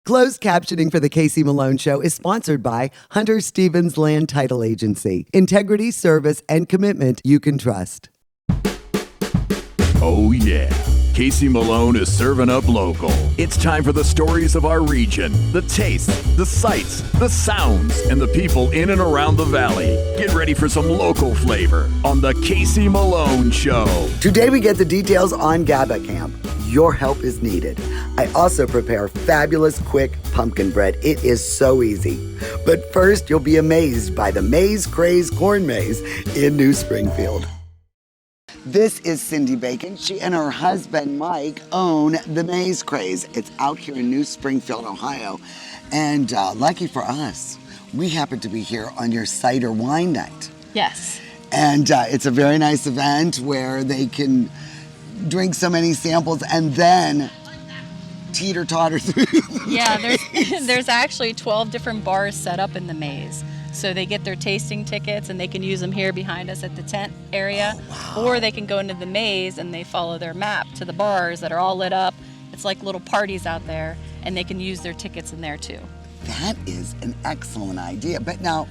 Closed captioning for the Casey Malone Show is sponsored by Hunter Stevens Land Title Agency. Integrity, service, and commitment you can trust. Oh yeah, Casey Malone is serving up local. It's time for the stories of our region, the tastes, the sights, the sounds, and the people in and around the valley. Get ready for some local flavor on the Casey Malone Show. Today we get the details on GABA Camp. Your help is needed. I also prepare fabulous, quick pumpkin bread. It is so easy. But first, you'll be amazed by the Maize Craze Corn Maze in New Springfield. This is Cindy Bacon. She and her husband, Mike, own the Maize Craze. It's out here in New Springfield, Ohio. And lucky for us, we happen to be here on your cider wine night. Yes. And it's a very nice event where they can drink so many samples and then teeter-totter through the maze. There's actually 12 different bars set up in the maze. So they get their tasting tickets and they can use them here behind us at the tent area. Oh, wow. Or they can go into the maze and they follow their map to the bars that are all lit up. It's like little parties out there, and they can use their tickets in there too. That is an excellent idea. But now,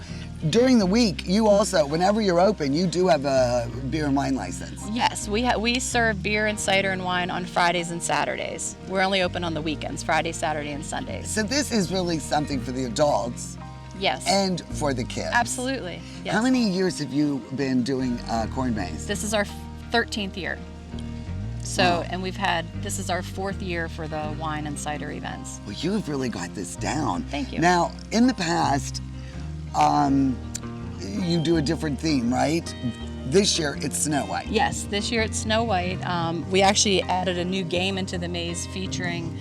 during the week, you also, whenever you're open, you do have a beer and wine license. Yes, we serve beer and cider and wine on Fridays and Saturdays. We're only open on the weekends, Friday, Saturday, and Sundays. So this is really something for the adults. Yes. And for the kids. Absolutely. Yes. How many years have you been doing corn maze? This is our 13th year. So, Wow. and this is our 4th year for the wine and cider events. Well, you have really got this down. Thank you. Now, in the past, you do a different theme, right? This year, it's Snow White. Yes, this year it's Snow White. We actually added a new game into the maze featuring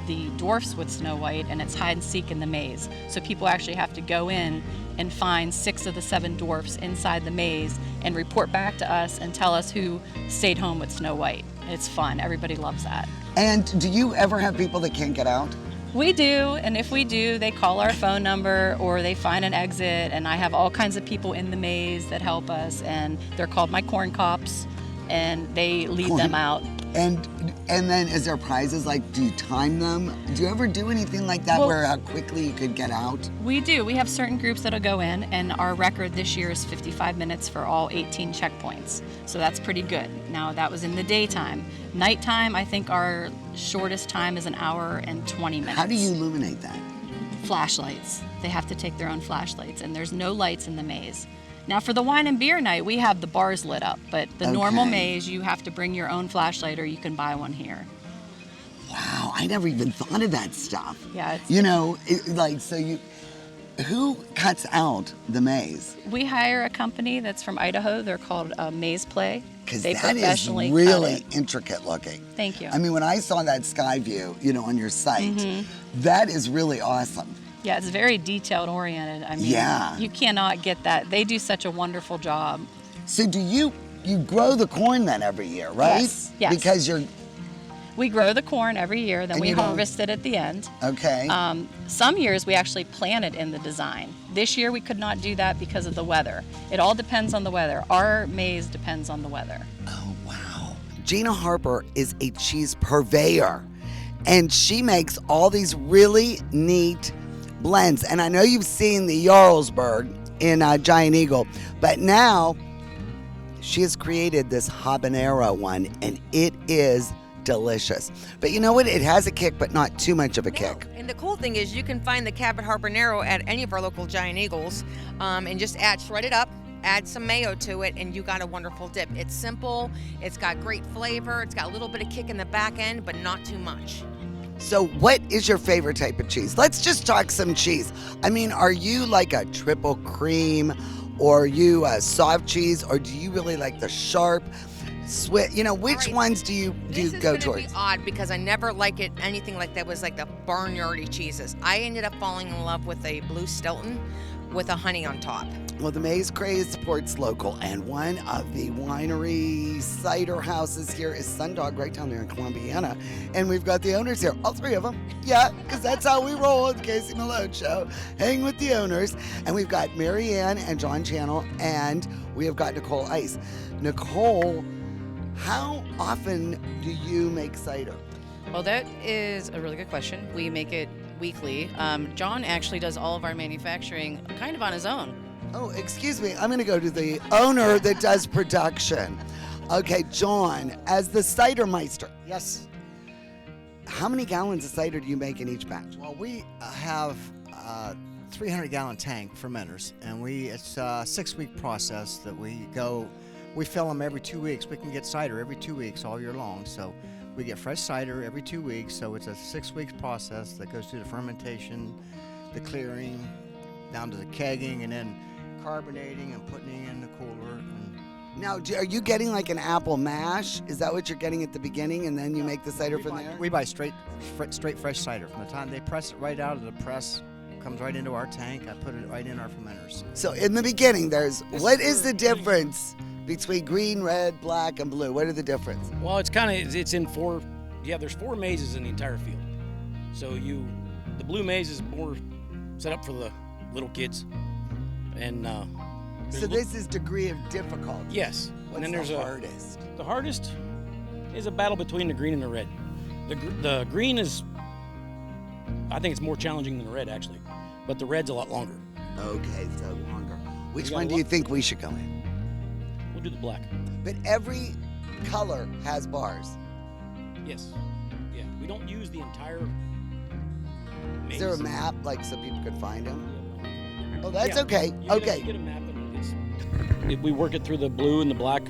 the dwarfs with Snow White, and it's hide and seek in the maze. So people actually have to go in and find 6 of the 7 dwarfs inside the maze and report back to us and tell us who stayed home with Snow White. It's fun. Everybody loves that. And do you ever have people that can't get out? We do, and if we do, they call our phone number or they find an exit, and I have all kinds of people in the maze that help us, and they're called my corn cops, and they lead them out. And then is there prizes? Like, do you time them? Do you ever do anything like that where how quickly you could get out? We do. We have certain groups that'll go in, and our record this year is 55 minutes for all 18 checkpoints. So that's pretty good. Now, that was in the daytime. Nighttime, I think our shortest time is 1 hour and 20 minutes. How do you illuminate that? Flashlights. They have to take their own flashlights, and there's no lights in the maze. Now, for the wine and beer night, we have the bars lit up, but the normal maze, you have to bring your own flashlight or you can buy one here. Wow, I never even thought of that stuff. Yeah. Who cuts out the maze? We hire a company that's from Idaho. They're called Maze Play. Because They that is professionally really cut it. intricate looking. Thank you. I mean, when I saw that sky view, on your site, that is really awesome. Yeah, it's very detailed oriented. I mean, Yeah. you cannot get that. They do such a wonderful job. So do you grow the corn then every year, right? Yes. Because We grow the corn every year, then And we you don't- harvest it at the end. okay. Some years we actually plant it in the design. This year we could not do that because of the weather. It all depends on the weather. Our maze depends on the weather. Oh, wow. Gina Harper is a cheese purveyor, and she makes all these really neat blends. And I know you've seen the Jarlsberg in Giant Eagle, but now she has created this habanero one, and it is delicious. But you know what? It has a kick, but not too much of a kick. And the cool thing is you can find the Cabot Habanero at any of our local Giant Eagles, and just shred it up, add some mayo to it, and you got a wonderful dip. It's simple, it's got great flavor, it's got a little bit of kick in the back end, but not too much. So what is your favorite type of cheese? Let's just talk some cheese. I mean, are you like a triple cream, or are you a soft cheese, or do you really like the sharp, sweet? Which ones do you go towards? This is gonna be odd because I never like it anything like that was like the barnyardy cheeses. I ended up falling in love with a blue Stilton with a honey on top. Well, the Maize Craze supports local, and one of the winery cider houses here is Sundog, right down there in Columbiana. And we've got the owners here, all 3 of them. Yeah, because that's how we roll at the Casey Malone Show. Hang with the owners. And we've got Mary Ann and John Channel, and we have got Nicole Ice. Nicole, how often do you make cider? Well, that is a really good question. We weekly. John actually does all of our manufacturing kind of on his own. Oh, excuse me. I'm going to go to the owner that does production. Okay, John, as the cider meister, Yes. how many gallons of cider do you make in each batch? Well, we have a 300-gallon tank fermenters, and it's a 6-week process that we fill them every 2 weeks. We can get cider every 2 weeks all year long, so we get fresh cider every 2 weeks. So it's a 6-week process that goes through the fermentation, the clearing, down to the kegging, and then carbonating and putting it in the cooler. And Now, are you getting like an apple mash? Is that what you're getting at the beginning, and then you make the cider from there? we buy straight fresh cider. From the time they press it right out of the press, it comes right into our tank. I put it right in our fermenters. So in the beginning, what is the difference between green, red, black, and blue? What are the difference? Well, it's in four. Yeah, there's 4 mazes in the entire field. So the blue maze is more set up for the little kids, and So this is degree of difficulty. yes. What's And then there's the hardest? The hardest is a battle between the green and the red. The green is, I think it's more challenging than the red actually, but the red's a lot longer. Okay, so longer. Which got one a do you lot- think we should go in? We'll do the black. But every color has bars. Yes. Yeah. We don't use the entire maze. Is there a map, like, so people could find them? Oh, that's Yeah. okay. You Okay. get a map, and we work it through the blue and the black,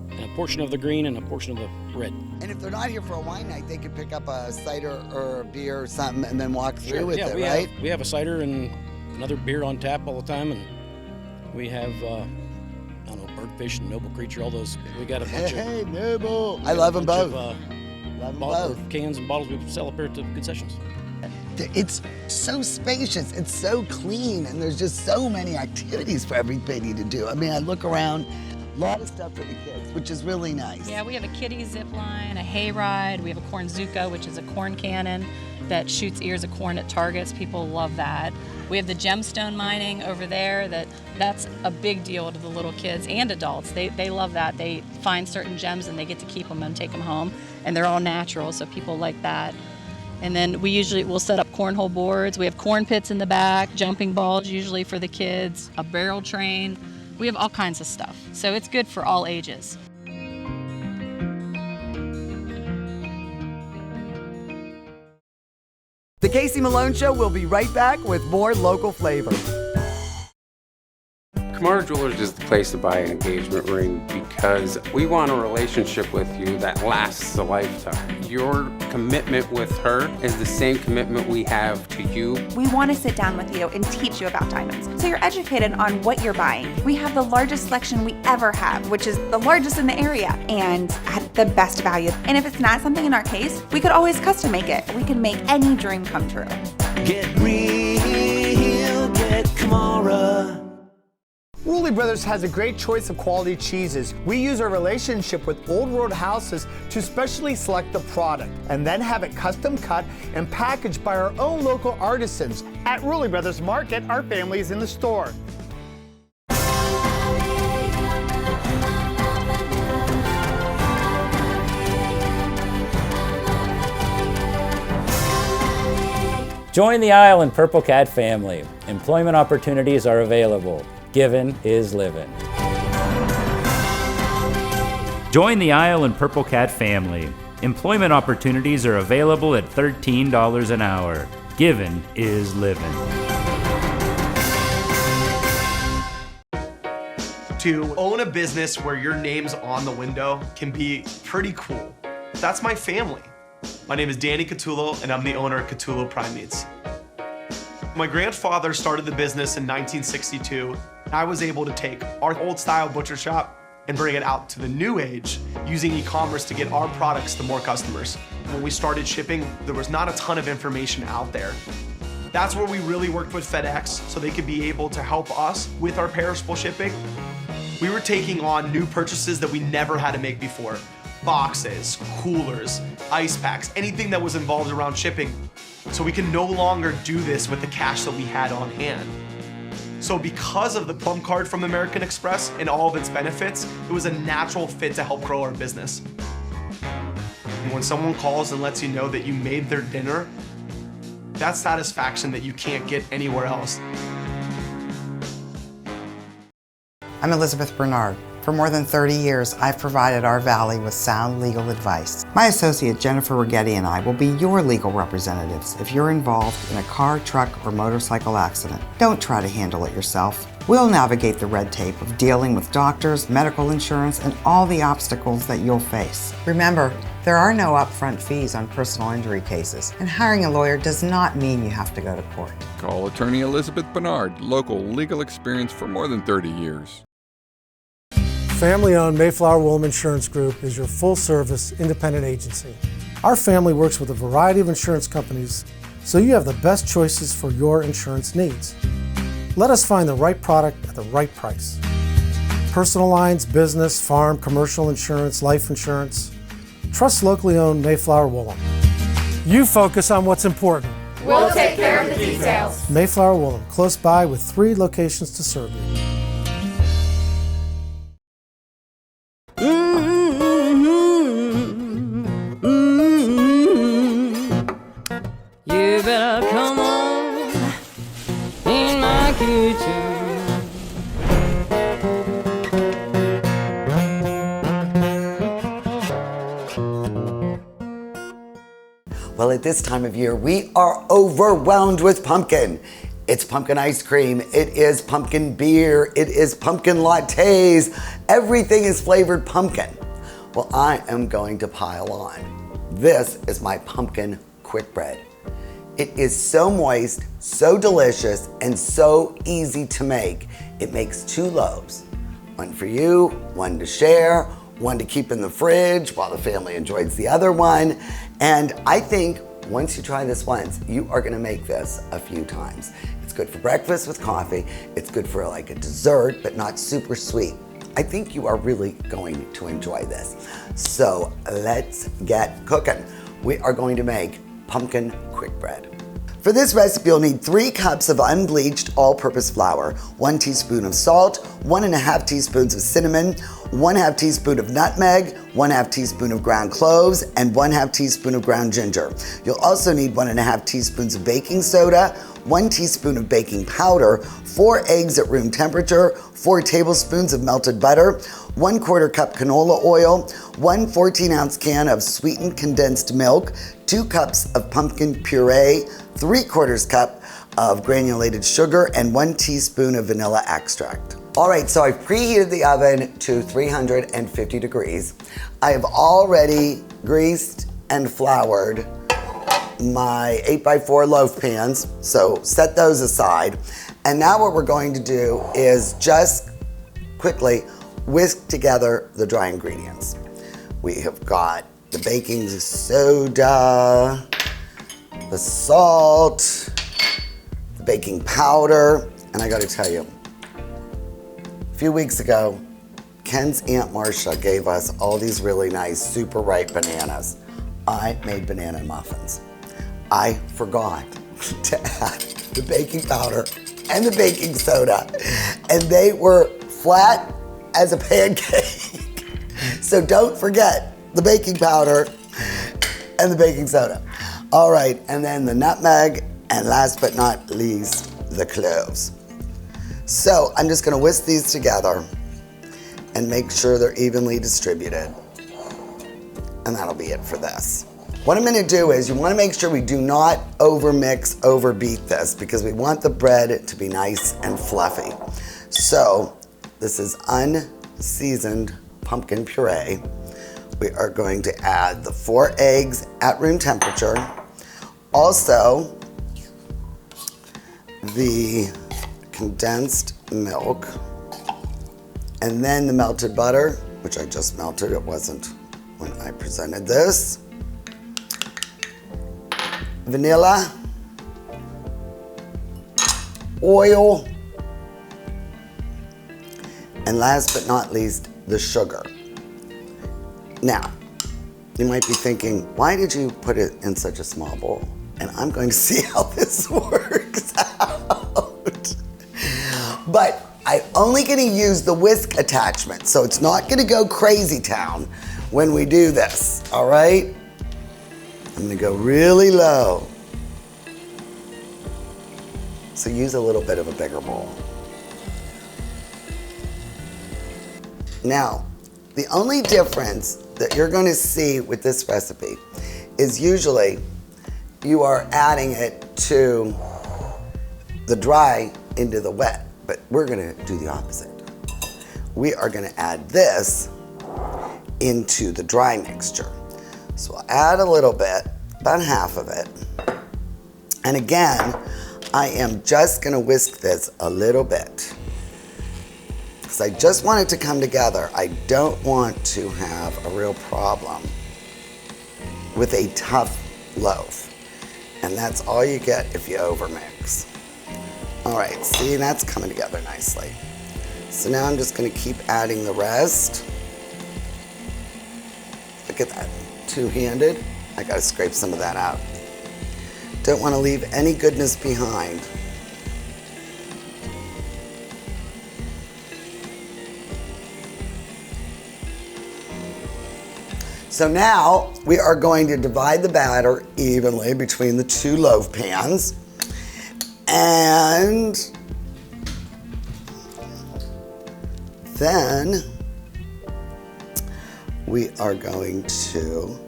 and a portion of the green and a portion of the red. And if they're not here for a wine night, they could pick up a cider or a beer or something and then walk through with it, we right? we have a cider and another beer on tap all the time, and we have I don't know, Birdfish and Noble Creature, all those. We got a bunch Hey, of. Noble. I love them both. Love them both. Cans and bottles we sell up here at the concessions. It's so spacious, it's so clean, and there's just so many activities for everybody to do. I mean, I look around, a lot of stuff for the kids, which is really nice. Yeah, we have a kiddie zip line, a hay ride. We have a corn zuka, which is a corn cannon that shoots ears of corn at targets. People love that. We have the gemstone mining over there. That's a big deal to the little kids and adults. They love that. They find certain gems and they get to keep them and take them home, and they're all natural, so people like that. And then we'll set up cornhole boards. We have corn pits in the back, jumping balls usually for the kids, a barrel train. We have all kinds of stuff. So it's good for all ages. The Casey Malone Show will be right back with more local flavor. Kamara Jewelers is the place to buy an engagement ring because we want a relationship with you that lasts a lifetime. Your commitment with her is the same commitment we have to you. We want to sit down with you and teach you about diamonds so you're educated on what you're buying. We have the largest selection we ever have, which is the largest in the area and at the best value. And if it's not something in our case, we could always custom make it. We can make any dream come true. Get real, get Kamara. Rulli Brothers has a great choice of quality cheeses. We use our relationship with Old Road Houses to specially select the product and then have it custom cut and packaged by our own local artisans. At Rulli Brothers Market, our family is in the store. Join the Isle and Purple Cat family. Employment opportunities are available. Given is living. Join the Isle and Purple Cat family. Employment opportunities are available at $13 an hour. Given is living. To own a business where your name's on the window can be pretty cool. That's my family. My name is Danny Catullo, and I'm the owner of Catullo Prime Meats. My grandfather started the business in 1962. I was able to take our old style butcher shop and bring it out to the new age using e-commerce to get our products to more customers. When we started shipping, there was not a ton of information out there. That's where we really worked with FedEx so they could be able to help us with our perishable shipping. We were taking on new purchases that we never had to make before. Boxes, coolers, ice packs, anything that was involved around shipping. So we can no longer do this with the cash that we had on hand. So because of the Plum Card from American Express and all of its benefits, it was a natural fit to help grow our business. And when someone calls and lets you know that you made their dinner, That's satisfaction that you can't get anywhere else. I'm Elizabeth Bernard. For more than 30 years, I've provided our Valley with sound legal advice. My associate Jennifer Rigetti and I will be your legal representatives if you're involved in a car, truck, or motorcycle accident. Don't try to handle it yourself. We'll navigate the red tape of dealing with doctors, medical insurance, and all the obstacles that you'll face. Remember, there are no upfront fees on personal injury cases, and hiring a lawyer does not mean you have to go to court. Call attorney Elizabeth Bernard, local legal experience for more than 30 years. Family-owned Mayflower Woolham Insurance Group is your full-service independent agency. Our family works with a variety of insurance companies, so you have the best choices for your insurance needs. Let us find the right product at the right price. Personal lines, business, farm, commercial insurance, life insurance. Trust locally owned Mayflower Woolham. You focus on what's important. We'll take care of the details. Mayflower Woolham, close by with 3 locations to serve you. You better come on in my kitchen. Well, at this time of year, we are overwhelmed with pumpkin. It's pumpkin ice cream, it is pumpkin beer, it is pumpkin lattes. Everything is flavored pumpkin. Well, I am going to pile on. This is my pumpkin quick bread. It is so moist, so delicious, and so easy to make. It makes 2 loaves. One for you, one to share, one to keep in the fridge while the family enjoys the other one. And I think once you try this once, you are gonna make this a few times. It's good for breakfast with coffee. It's good for like a dessert, but not super sweet. I think you are really going to enjoy this. So let's get cooking. We are going to make pumpkin quick bread. For this recipe, you'll need 3 cups of unbleached all-purpose flour, 1 teaspoon of salt, 1.5 teaspoons of cinnamon, 1/2 teaspoon of nutmeg, 1/2 teaspoon of ground cloves, and 1/2 teaspoon of ground ginger. You'll also need 1.5 teaspoons of baking soda, 1 teaspoon of baking powder, 4 eggs at room temperature, 4 tablespoons of melted butter, 1/4 cup canola oil, 1 14-ounce can of sweetened condensed milk, 2 cups of pumpkin puree, 3/4 cup of granulated sugar, and 1 teaspoon of vanilla extract. All right, so I've preheated the oven to 350 degrees. I have already greased and floured my 8x4 loaf pans, so set those aside. And now what we're going to do is just quickly whisk together the dry ingredients. We have got the baking soda, the salt, the baking powder, and I gotta tell you, a few weeks ago, Ken's Aunt Marcia gave us all these really nice, super ripe bananas. I made banana muffins. I forgot to add the baking powder and the baking soda, and they were flat as a pancake. So don't forget the baking powder and the baking soda. All right, and then the nutmeg, and last but not least, the cloves. So I'm just gonna whisk these together and make sure they're evenly distributed. And that'll be it for this. What I'm gonna do is you wanna make sure we do not overmix, overbeat this, because we want the bread to be nice and fluffy. So this is unseasoned pumpkin puree. We are going to add the 4 eggs at room temperature. Also, the condensed milk, and then the melted butter, which I just melted. It wasn't when I presented this. Vanilla, oil, and last but not least, the sugar. Now, you might be thinking, why did you put it in such a small bowl? And I'm going to see how this works out. But I'm only gonna use the whisk attachment, so it's not gonna go crazy town when we do this, all right? I'm gonna go really low. So use a little bit of a bigger bowl. Now, the only difference that you're going to see with this recipe is usually you are adding it to the dry into the wet, but we're going to do the opposite. We are going to add this into the dry mixture. So I'll add a little bit, about half of it. And again, I am just going to whisk this a little bit, because I just want it to come together. I don't want to have a real problem with a tough loaf. And that's all you get if you overmix. All right, see, that's coming together nicely. So now I'm just gonna keep adding the rest. Look at that, two-handed. I gotta scrape some of that out. Don't wanna leave any goodness behind. So now we are going to divide the batter evenly between the two loaf pans. And then we are going to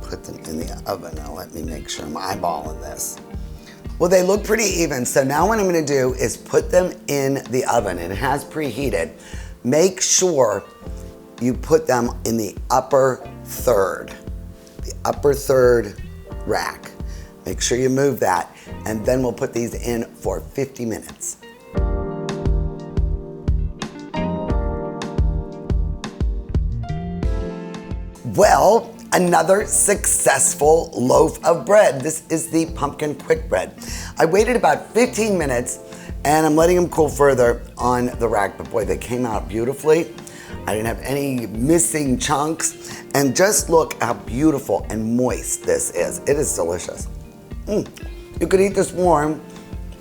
put them in the oven. Now let me make sure I'm eyeballing this. Well, they look pretty even. So now what I'm gonna do is put them in the oven. It has preheated. Make sure you put them in the upper third rack. Make sure you move that, and then we'll put these in for 50 minutes. Well, another successful loaf of bread. This is the pumpkin quick bread. I waited about 15 minutes, and I'm letting them cool further on the rack, but boy, they came out beautifully. I didn't have any missing chunks, and just look how beautiful and moist this is. It is delicious. You could eat this warm,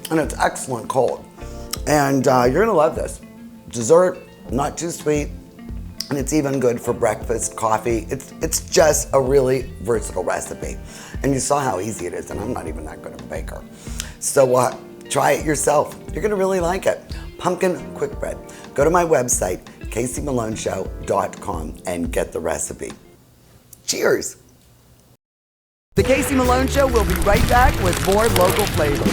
and it's excellent cold. And you're gonna love this. Dessert, not too sweet, and it's even good for breakfast, coffee. It's just a really versatile recipe. And you saw how easy it is, and I'm not even that good of a baker. So try it yourself. You're gonna really like it. Pumpkin quick bread. Go to my website, caseymalone.com, and get the recipe. Cheers. The Casey Malone Show will be right back with more local flavors.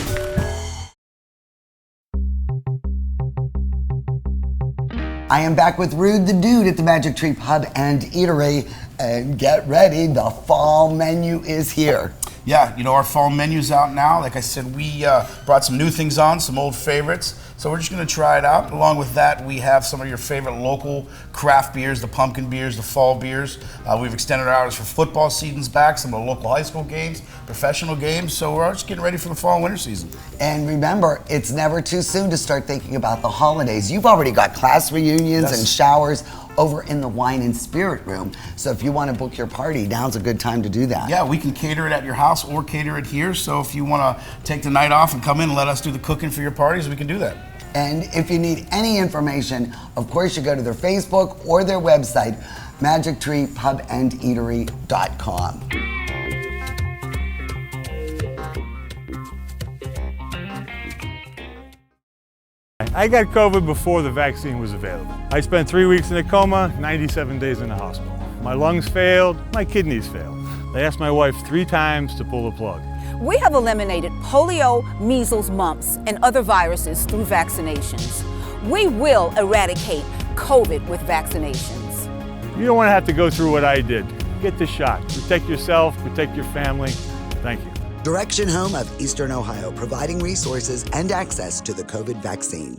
I am back with Rude the Dude at the Magic Tree Pub and Eatery. And get ready, the fall menu is here. Yeah, you know, our fall menu's out now. Like I said, we brought some new things on, some old favorites. So we're just gonna try it out. Along with that, we have some of your favorite local craft beers, the pumpkin beers, the fall beers. We've extended our hours for football seasons back, some of the local high school games, professional games. So we're just getting ready for the fall and winter season. And remember, it's never too soon to start thinking about the holidays. You've already got class reunions and showers over in the Wine and Spirit Room. So if you want to book your party, now's a good time to do that. Yeah, we can cater it at your house or cater it here. So if you want to take the night off and come in and let us do the cooking for your parties, we can do that. And if you need any information, of course, you go to their Facebook or their website, magictreepubandeatery.com. I got COVID before the vaccine was available. I spent 3 weeks in a coma, 97 days in the hospital. My lungs failed, my kidneys failed. They asked my wife 3 times to pull the plug. We have eliminated polio, measles, mumps, and other viruses through vaccinations. We will eradicate COVID with vaccinations. You don't want to have to go through what I did. Get the shot. Protect yourself, protect your family. Thank you. Direction Home of Eastern Ohio, providing resources and access to the COVID vaccine.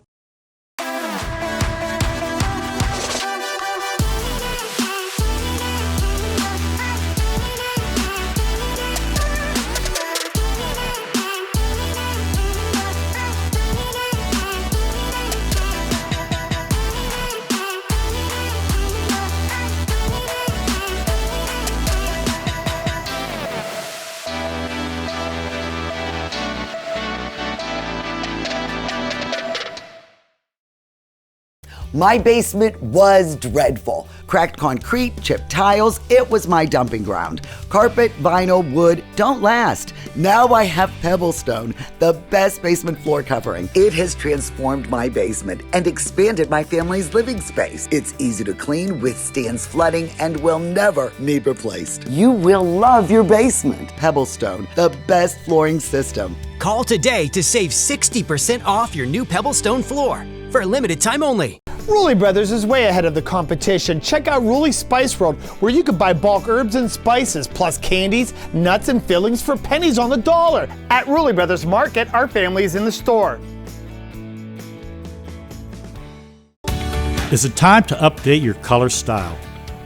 My basement was dreadful. Cracked concrete, chipped tiles, it was my dumping ground. Carpet, vinyl, wood don't last. Now I have Pebblestone, the best basement floor covering. It has transformed my basement and expanded my family's living space. It's easy to clean, withstands flooding, and will never need replaced. You will love your basement. Pebblestone, the best flooring system. Call today to save 60% off your new Pebblestone floor for a limited time only. Rulli Brothers is way ahead of the competition. Check out Rulli Spice World, where you can buy bulk herbs and spices, plus candies, nuts, and fillings for pennies on the dollar. At Rulli Brothers Market, our family is in the store. Is it time to update your color style?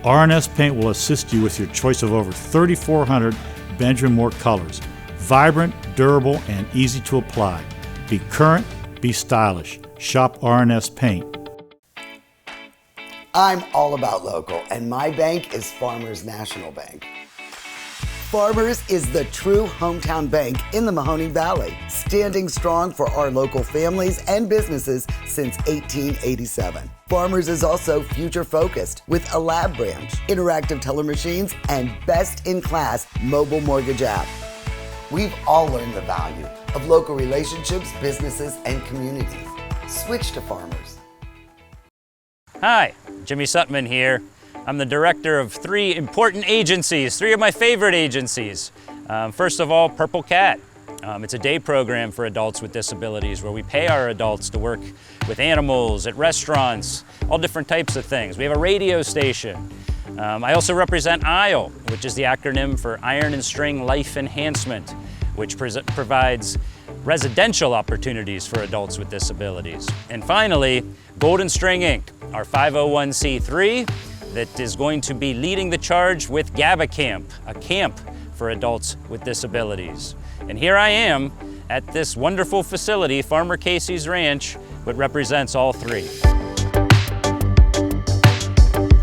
R&S Paint will assist you with your choice of over 3,400 Benjamin Moore colors. Vibrant, durable, and easy to apply. Be current, be stylish. Shop R&S Paint. I'm all about local, and my bank is Farmers National Bank. Farmers is the true hometown bank in the Mahoning Valley, standing strong for our local families and businesses since 1887. Farmers is also future-focused with a lab branch, interactive teller machines, and best-in-class mobile mortgage app. We've all learned the value of local relationships, businesses, and communities. Switch to Farmers. Hi, Jimmy Sutman here. I'm the director of 3 important agencies, 3 of my favorite agencies. First of all, Purple Cat. It's a day program for adults with disabilities where we pay our adults to work with animals, at restaurants, all different types of things. We have a radio station. I also represent ISLE, which is the acronym for Iron and String Life Enhancement, which provides residential opportunities for adults with disabilities. And finally, Golden String Inc., our 501c3 that is going to be leading the charge with GABA Camp, a camp for adults with disabilities. And here I am at this wonderful facility, Farmer Casey's Ranch, which represents all 3.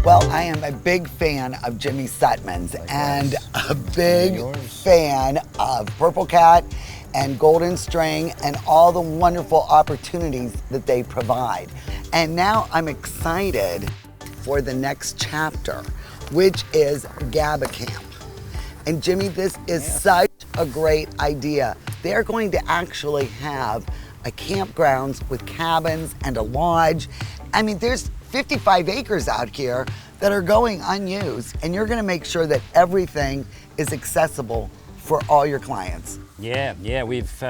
Well, I am a big fan of Jimmy Sutman's and a big fan of Purple Cat and Golden String and all the wonderful opportunities that they provide. And now I'm excited for the next chapter, which is GABA Camp. And Jimmy, this is such a great idea. They're going to actually have a campgrounds with cabins and a lodge. I mean, there's 55 acres out here that are going unused, and you're gonna make sure that everything is accessible for all your clients. Yeah, we've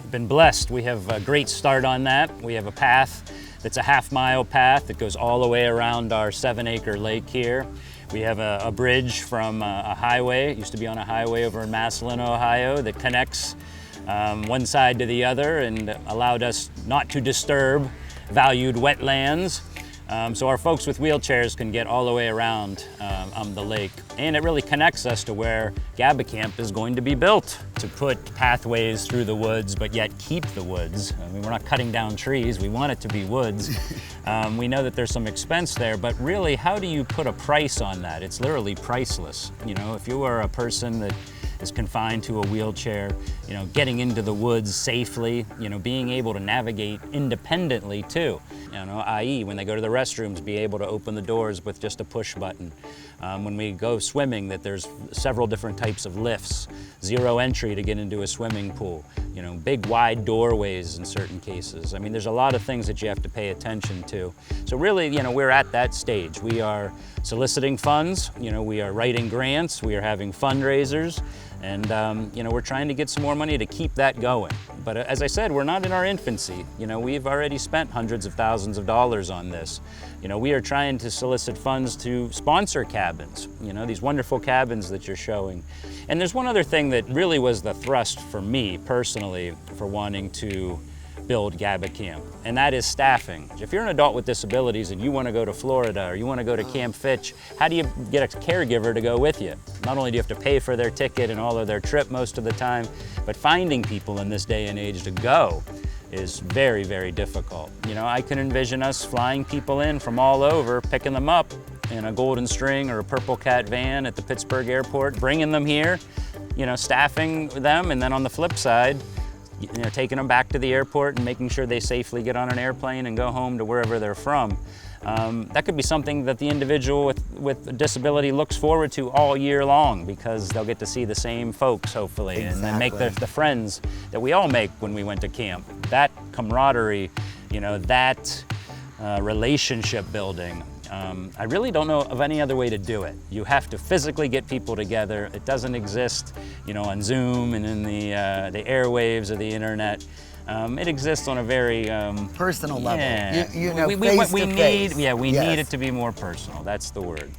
been blessed. We have a great start on that. We have a path that's a half-mile path that goes all the way around our 7-acre lake here. We have a bridge from a highway. It used to be on a highway over in Massillon, Ohio, that connects one side to the other and allowed us not to disturb valued wetlands. So our folks with wheelchairs can get all the way around the lake. And it really connects us to where GABA Camp is going to be built, to put pathways through the woods, but yet keep the woods. I mean, we're not cutting down trees, we want it to be woods. We know that there's some expense there, but really, how do you put a price on that? It's literally priceless. You know, if you are a person that is confined to a wheelchair, you know, getting into the woods safely, you know, being able to navigate independently too. You know, i.e. when they go to the restrooms, be able to open the doors with just a push button. When we go swimming, that there's several different types of lifts, 0 entry to get into a swimming pool, you know, big wide doorways in certain cases. I mean, there's a lot of things that you have to pay attention to. So really, you know, we're at that stage. We are soliciting funds, you know, we are writing grants, we are having fundraisers, and you know, we're trying to get some more money to keep that going. But as I said, we're not in our infancy. You know, we've already spent hundreds of thousands of dollars on this. You know, we are trying to solicit funds to sponsor cabins, you know, these wonderful cabins that you're showing. And there's one other thing that really was the thrust for me personally for wanting to build GABA Camp, and that is staffing. If you're an adult with disabilities and you want to go to Florida or you want to go to Camp Fitch, how do you get a caregiver to go with you? Not only do you have to pay for their ticket and all of their trip most of the time, but finding people in this day and age to go is very, very difficult. You know, I can envision us flying people in from all over, picking them up in a Golden String or a Purple Cat van at the Pittsburgh airport, bringing them here, you know, staffing them, and then on the flip side, you know, taking them back to the airport and making sure they safely get on an airplane and go home to wherever they're from. that could be something that the individual with a disability looks forward to all year long, because they'll get to see the same folks, hopefully, and then make the friends that we all make when we went to camp. That camaraderie, you know, that relationship building. I really don't know of any other way to do it. You have to physically get people together. It doesn't exist, you know, on Zoom and in the airwaves of the internet. It exists on a very personal level. Yeah. You know, we need it to be more personal. That's the word.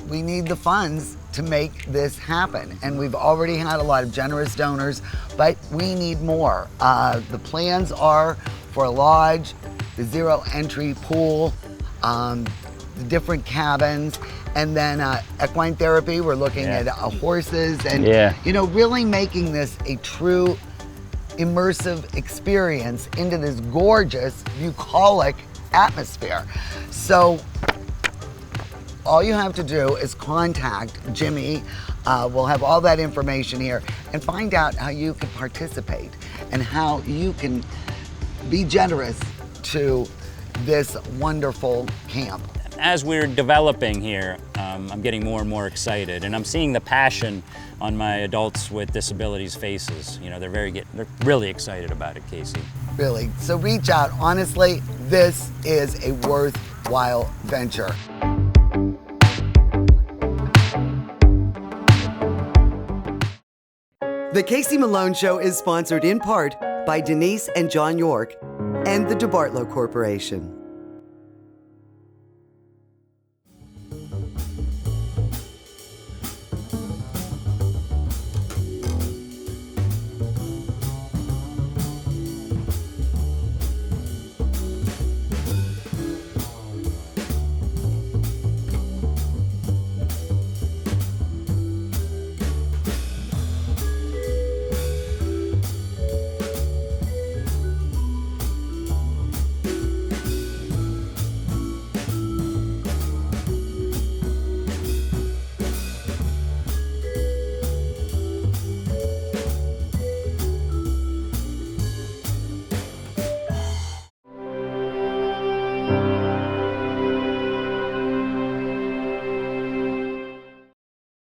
We need the funds to make this happen, and we've already had a lot of generous donors, but we need more. The plans are for a lodge, the zero entry pool, the different cabins, and then equine therapy. We're looking at horses, and you know, really making this a true immersive experience into this gorgeous, bucolic atmosphere. So all you have to do is contact Jimmy. We'll have all that information here, and find out how you can participate and how you can be generous to this wonderful camp. As we're developing here, I'm getting more and more excited, and I'm seeing the passion on my adults with disabilities faces. You know, they're really excited about it, Casey. Really. So reach out. Honestly, this is a worthwhile venture. The Casey Malone Show is sponsored in part by Denise and John York and the DeBartolo Corporation.